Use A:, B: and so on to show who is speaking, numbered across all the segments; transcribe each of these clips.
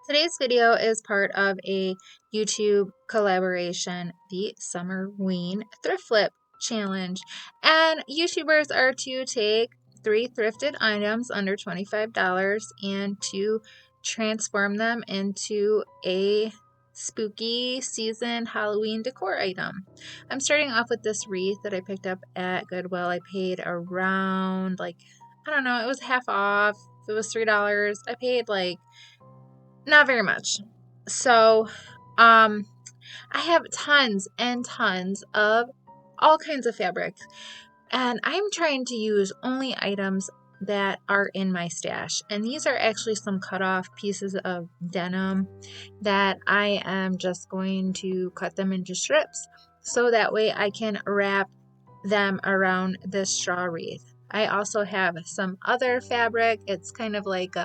A: Today's video is part of a YouTube collaboration, the Summer-WEEN Thrift Flip Challenge. And YouTubers are to take 3 thrifted items under $25 and to transform them into a spooky season Halloween decor item. I'm starting off with this wreath that I picked up at Goodwill. I paid around, I don't know, it was half off. It was $3. I paid not very much. So, I have tons and tons of all kinds of fabrics, and I'm trying to use only items that are in my stash. And these are actually some cut off pieces of denim that I am just going to cut them into strips so that way I can wrap them around this straw wreath. I also have some other fabric. It's kind of like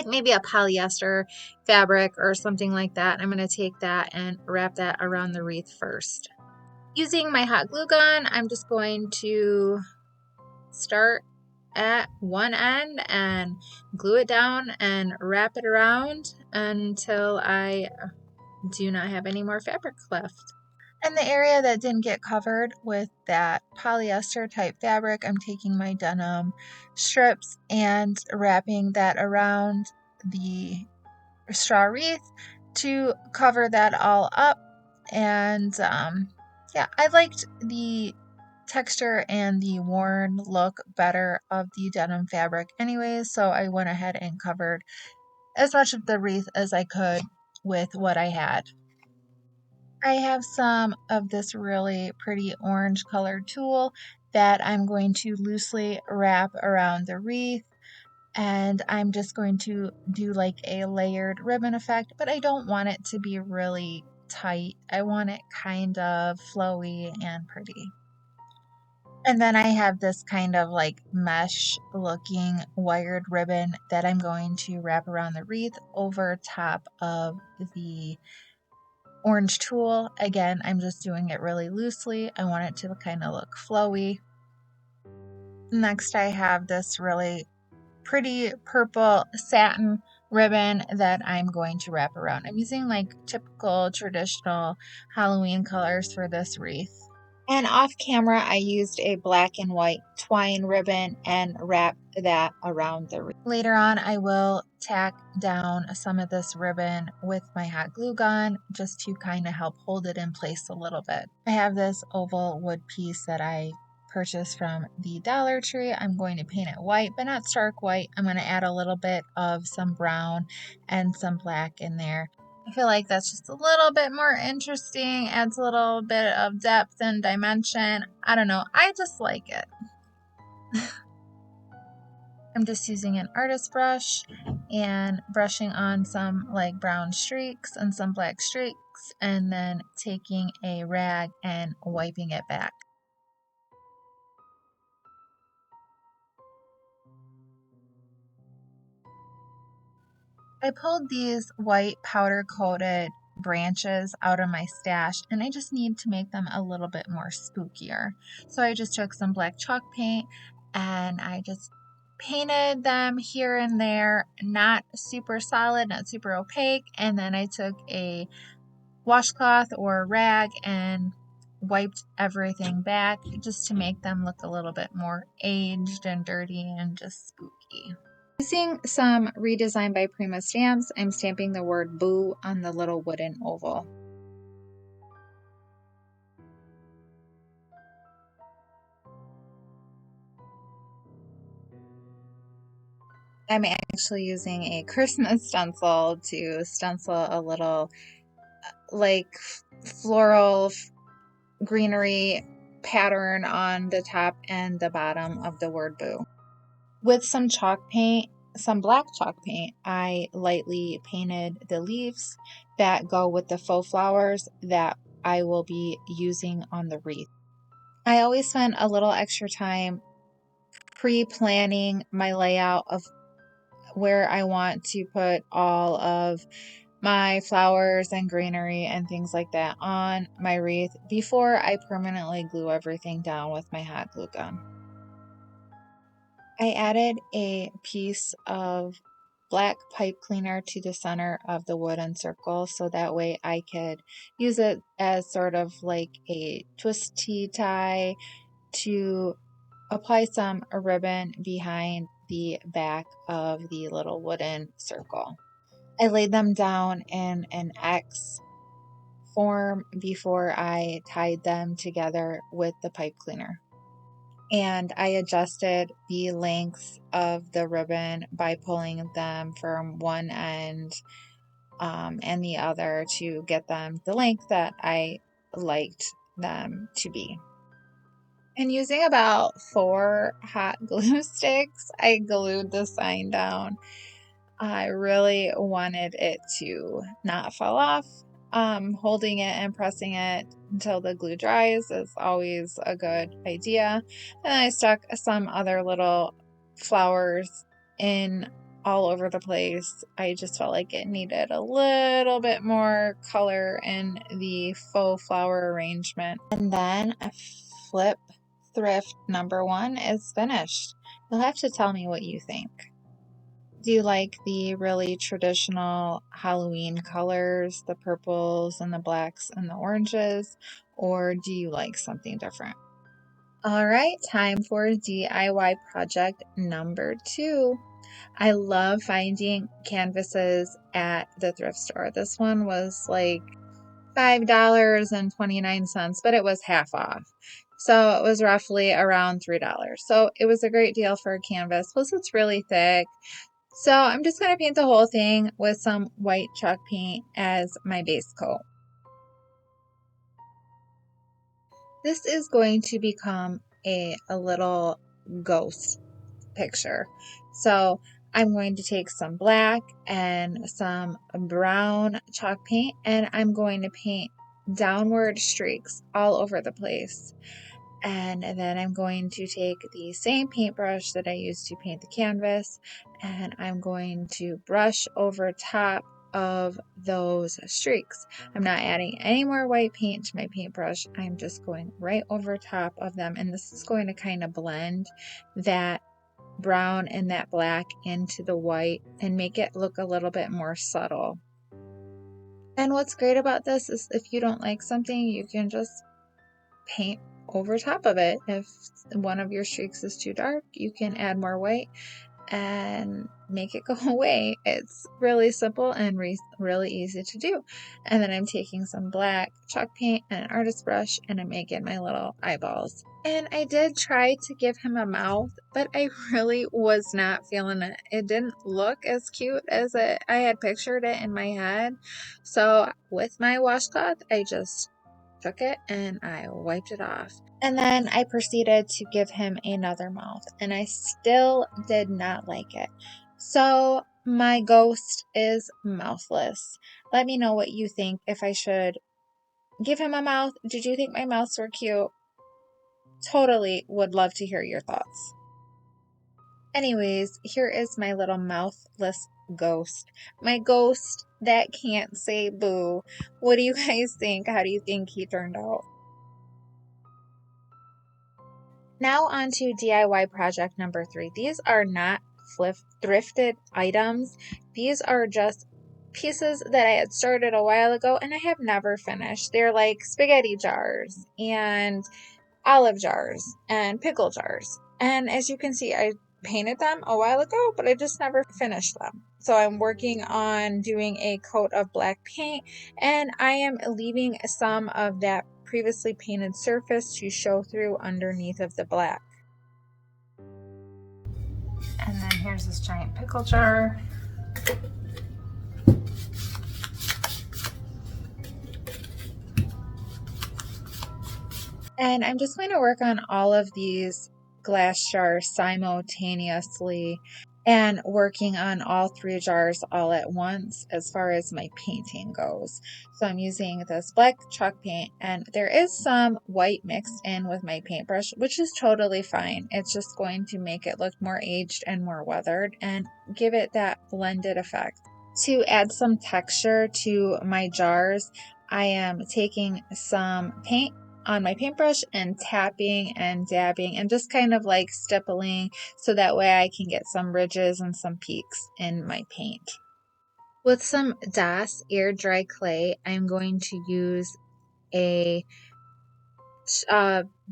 A: maybe a polyester fabric or something like that. I'm going to take that and wrap that around the wreath first. Using my hot glue gun, I'm just going to start at one end and glue it down and wrap it around until I do not have any more fabric left. And the area that didn't get covered with that polyester type fabric, I'm taking my denim strips and wrapping that around the straw wreath to cover that all up. And yeah, I liked the texture and the worn look better of the denim fabric anyways, so I went ahead and covered as much of the wreath as I could with what I had. I have some of this really pretty orange colored tulle that I'm going to loosely wrap around the wreath, and I'm just going to do like a layered ribbon effect, but I don't want it to be really tight. I want it kind of flowy and pretty. And then I have this kind of like mesh looking wired ribbon that I'm going to wrap around the wreath over top of the orange tulle. Again, I'm just doing it really loosely. I want it to kind of look flowy. Next, I have this really pretty purple satin ribbon that I'm going to wrap around. I'm using like typical traditional Halloween colors for this wreath. And off camera, I used a black and white twine ribbon and wrapped that around the wreath. Later on, I will tack down some of this ribbon with my hot glue gun just to kind of help hold it in place a little bit. I have this oval wood piece that I purchased from the Dollar Tree. I'm going to paint it white, but not stark white. I'm going to add a little bit of some brown and some black in there. I feel like that's just a little bit more interesting, adds a little bit of depth and dimension. I don't know, I just like it. I'm just using an artist brush and brushing on some like brown streaks and some black streaks, and then taking a rag and wiping it back. I pulled these white powder coated branches out of my stash, and I just need to make them a little bit more spookier. So I just took some black chalk paint and I just painted them here and there, not super solid, not super opaque, and then I took a washcloth or a rag and wiped everything back just to make them look a little bit more aged and dirty and just spooky. Using some Redesign by Prima stamps, I'm stamping the word boo on the little wooden oval. I'm actually using a Christmas stencil to stencil a little like floral greenery pattern on the top and the bottom of the word boo. With some chalk paint, some black chalk paint, I lightly painted the leaves that go with the faux flowers that I will be using on the wreath. I always spend a little extra time pre-planning my layout of where I want to put all of my flowers and greenery and things like that on my wreath before I permanently glue everything down with my hot glue gun. I added a piece of black pipe cleaner to the center of the wooden circle, so that way I could use it as sort of like a twisty tie to apply some ribbon behind the back of the little wooden circle. I laid them down in an X form before I tied them together with the pipe cleaner. And I adjusted the length of the ribbon by pulling them from one end and the other to get them the length that I liked them to be. And using about 4 hot glue sticks, I glued the sign down. I really wanted it to not fall off. Holding it and pressing it until the glue dries is always a good idea. And I stuck some other little flowers in all over the place. I just felt like it needed a little bit more color in the faux flower arrangement. And then a flip thrift number 1 is finished. You'll have to tell me what you think. Do you like the really traditional Halloween colors, the purples and the blacks and the oranges, or do you like something different? All right, time for DIY project number 2. I love finding canvases at the thrift store. This one was like $5.29, but it was half off. So it was roughly around $3. So it was a great deal for a canvas. Plus, it's really thick. So I'm just going to paint the whole thing with some white chalk paint as my base coat. This is going to become a little ghost picture. So I'm going to take some black and some brown chalk paint, and I'm going to paint downward streaks all over the place. And then I'm going to take the same paintbrush that I used to paint the canvas, and I'm going to brush over top of those streaks. I'm not adding any more white paint to my paintbrush. I'm just going right over top of them, and this is going to kind of blend that brown and that black into the white and make it look a little bit more subtle. And what's great about this is if you don't like something, you can just paint over top of it. If one of your streaks is too dark, you can add more white and make it go away. It's really simple and really easy to do. And then I'm taking some black chalk paint and an artist brush, and I'm making my little eyeballs. And I did try to give him a mouth, but I really was not feeling it. It didn't look as cute as I had pictured it in my head. So with my washcloth, I just took it and I wiped it off. And then I proceeded to give him another mouth, and I still did not like it. So my ghost is mouthless. Let me know what you think, if I should give him a mouth. Did you think my mouths were cute? Totally would love to hear your thoughts. Anyways, here is my little mouthless ghost. My ghost that can't say boo. What do you guys think? How do you think he turned out? Now on to DIY project number 3. These are not thrifted items. These are just pieces that I had started a while ago and I have never finished. They're like spaghetti jars and olive jars and pickle jars. And as you can see, I painted them a while ago, but I just never finished them. So I'm working on doing a coat of black paint, and I am leaving some of that previously painted surface to show through underneath of the black. And then here's this giant pickle jar. And I'm just going to work on all of these glass jars simultaneously and working on all 3 jars all at once as far as my painting goes. So I'm using this black chalk paint, and there is some white mixed in with my paintbrush, which is totally fine. It's just going to make it look more aged and more weathered and give it that blended effect. To add some texture to my jars, I am taking some paint on my paintbrush and tapping and dabbing and just kind of like stippling so that way I can get some ridges and some peaks in my paint. With some Das air dry clay, I'm going to use a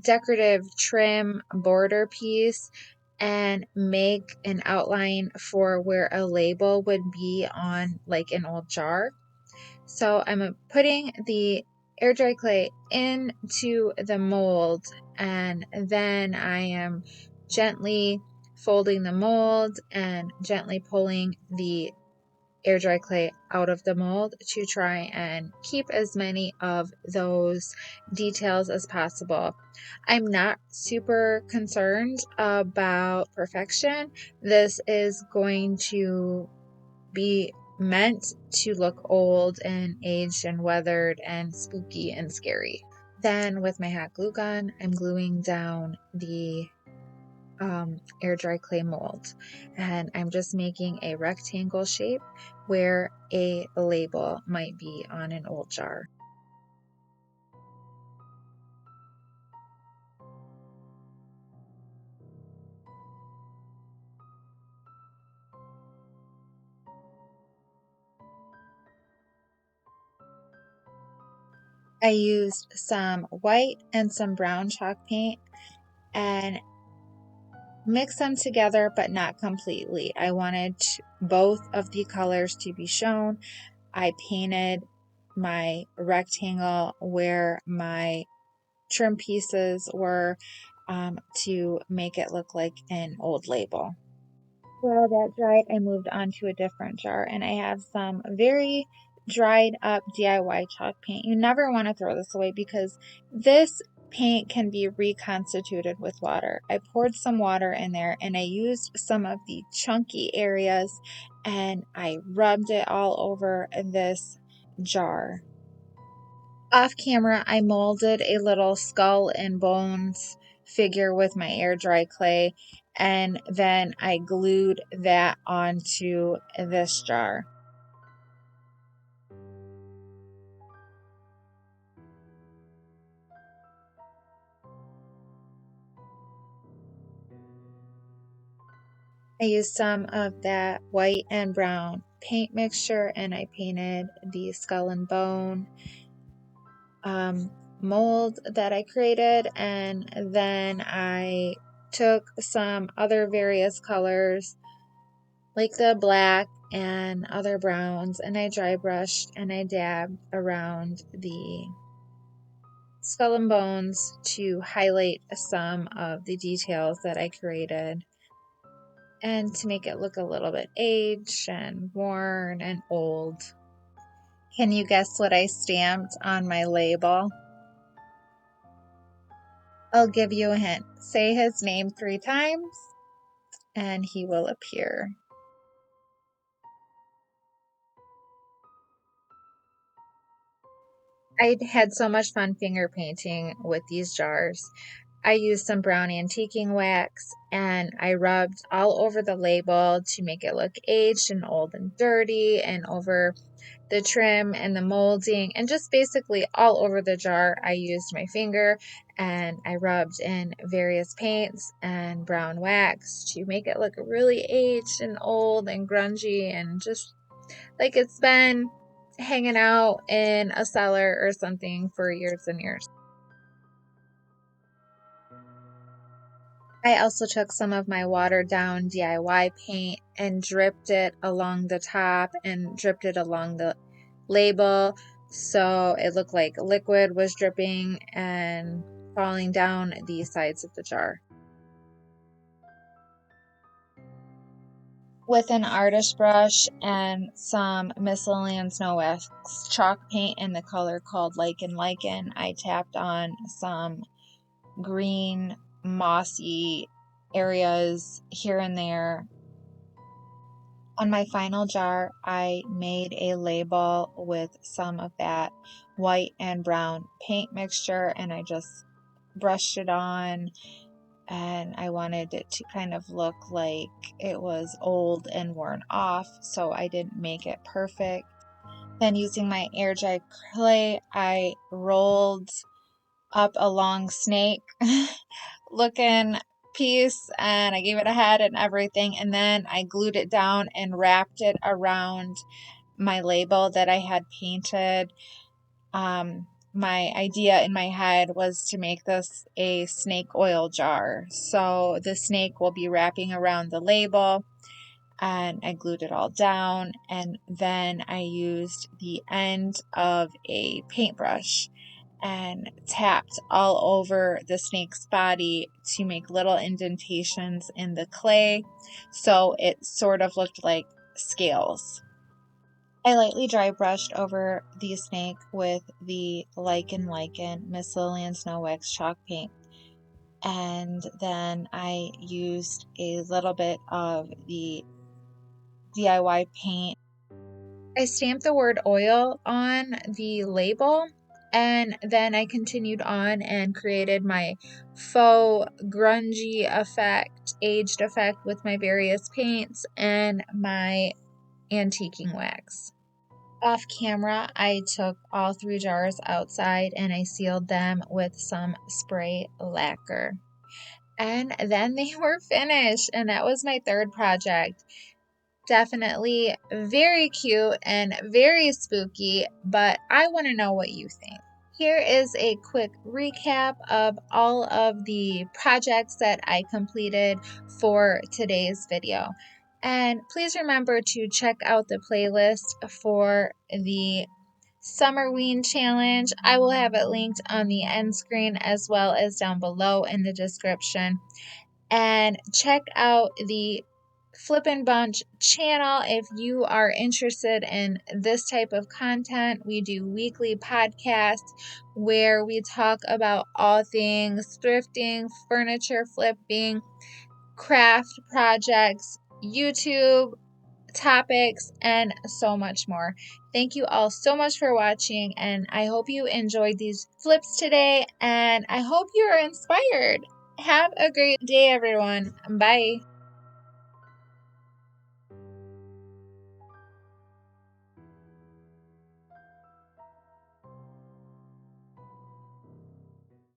A: decorative trim border piece and make an outline for where a label would be on like an old jar. So I'm putting the air dry clay into the mold, and then I am gently folding the mold and gently pulling the air dry clay out of the mold to try and keep as many of those details as possible. I'm not super concerned about perfection. This is going to be meant to look old and aged and weathered and spooky and scary. Then with my hot glue gun, I'm gluing down the air dry clay mold, and I'm just making a rectangle shape where a label might be on an old jar. I used some white and some brown chalk paint and mixed them together, but not completely. I wanted both of the colors to be shown. I painted my rectangle where my trim pieces were to make it look like an old label. While that dried, I moved on to a different jar, and I have some very dried up DIY chalk paint. You never want to throw this away because this paint can be reconstituted with water. I poured some water in there and I used some of the chunky areas and I rubbed it all over this jar. Off camera, I molded a little skull and bones figure with my air dry clay, and then I glued that onto this jar. I used some of that white and brown paint mixture and I painted the skull and bone mold that I created, and then I took some other various colors like the black and other browns, and I dry brushed and I dabbed around the skull and bones to highlight some of the details that I created and to make it look a little bit aged and worn and old. Can you guess what I stamped on my label? I'll give you a hint. Say his name 3 times and he will appear. I had so much fun finger painting with these jars. I used some brown antiquing wax and I rubbed all over the label to make it look aged and old and dirty, and over the trim and the molding, and just basically all over the jar. I used my finger and I rubbed in various paints and brown wax to make it look really aged and old and grungy and just like it's been hanging out in a cellar or something for years and years. I also took some of my watered down DIY paint and dripped it along the top and dripped it along the label so it looked like liquid was dripping and falling down the sides of the jar. With an artist brush and some miscellaneous snow wax chalk paint in the color called Lichen, I tapped on some green mossy areas here and there. On my final jar, I made a label with some of that white and brown paint mixture and I just brushed it on, and I wanted it to kind of look like it was old and worn off, so I didn't make it perfect. Then using my air dry clay, I rolled up a long snake looking piece, and I gave it a head and everything, and then I glued it down and wrapped it around my label that I had painted. My idea in my head was to make this a snake oil jar. So the snake will be wrapping around the label, and I glued it all down, and then I used the end of a paintbrush and tapped all over the snake's body to make little indentations in the clay so it sort of looked like scales. I lightly dry brushed over the snake with the Lichen Miss Lillian Snow Wax chalk paint, and then I used a little bit of the DIY paint. I stamped the word oil on the label, and then I continued on and created my faux grungy effect, aged effect with my various paints and my antiquing wax. Off camera, I took all 3 jars outside and I sealed them with some spray lacquer. And then they were finished, and that was my 3rd project. Definitely very cute and very spooky, but I want to know what you think. Here is a quick recap of all of the projects that I completed for today's video. And please remember to check out the playlist for the Summer-WEEN challenge. I will have it linked on the end screen as well as down below in the description. And check out the Flippin' Bunch channel if you are interested in this type of content. We do weekly podcasts where we talk about all things thrifting, furniture flipping, craft projects, YouTube topics, and so much more. Thank you all so much for watching, and I hope you enjoyed these flips today, and I hope you are inspired. Have a great day, everyone. Bye.